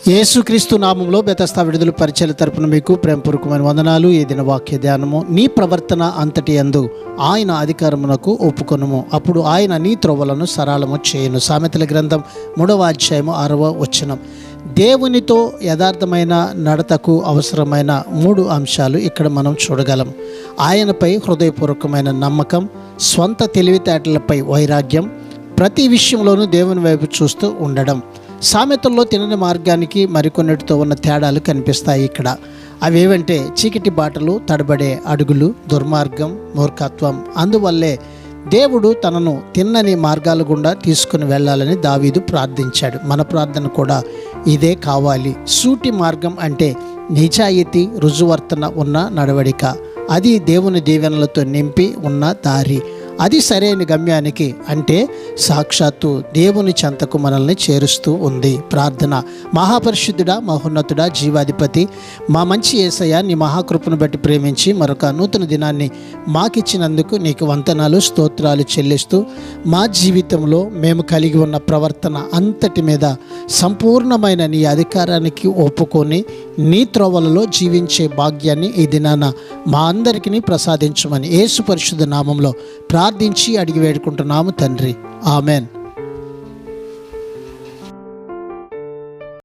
యేసుక్రీస్తు నామంలో బెతస్తా విడుదల పరిచయాల తరపున మీకు ప్రేమపూర్వకమైన వందనాలు. ఈ దిన వాక్య ధ్యానము. నీ ప్రవర్తన అంతటి యందు ఆయన అధికారమునకు ఒప్పుకొనుము, అప్పుడు ఆయన నీ త్రోవలను సరళము చేయును. సామెతల గ్రంథం 3వ అధ్యాయము 6వ వచనం. దేవునితో యథార్థమైన నడతకు అవసరమైన 3 అంశాలు ఇక్కడ మనం చూడగలం. ఆయనపై హృదయపూర్వకమైన నమ్మకం, స్వంత తెలివితేటలపై వైరాగ్యం, ప్రతి విషయంలోనూ దేవుని వైపు చూస్తూ ఉండడం. సామెతల్లో తినని మార్గానికి మరికొన్నిటితో ఉన్న తేడాలు కనిపిస్తాయి ఇక్కడ. అవేవంటే చీకటి బాటలు, తడబడే అడుగులు, దుర్మార్గం, మూర్ఖత్వం. అందువల్లే దేవుడు తనను తిన్నని మార్గాల గుండా తీసుకుని వెళ్ళాలని దావీదు ప్రార్థించాడు. మన ప్రార్థన కూడా ఇదే కావాలి. సూటి మార్గం అంటే నిజాయితీ, రుజువర్తన ఉన్న నడవడిక. అది దేవుని దీవెనలతో నింపి ఉన్న దారి. అది సరైన గమ్యానికి అంటే సాక్షాత్తు దేవుని చెంతకు మనల్ని చేరుస్తూ ఉంది. ప్రార్థన. మహాపరిశుద్ధుడా, మహోన్నతుడా, జీవాధిపతి, మా మంచి యేసయ్య, నీ మహాకృపను బట్టి ప్రేమించి మరొక నూతన దినాన్ని మాకిచ్చినందుకు నీకు వందనాలు, స్తోత్రాలు చెల్లిస్తూ మా జీవితంలో మేము కలిగి ఉన్న ప్రవర్తన అంతటి మీద సంపూర్ణమైన నీ అధికారానికి ఒప్పుకొని నీ త్రోవలలో జీవించే భాగ్యాన్ని ఈ దినాన మా అందరికీ ప్రసాదించమని యేసు పరిశుద్ధ నామంలో ప్రార్థించి అడిగి వేడుకుంటున్నాము తండ్రి. ఆమెన్.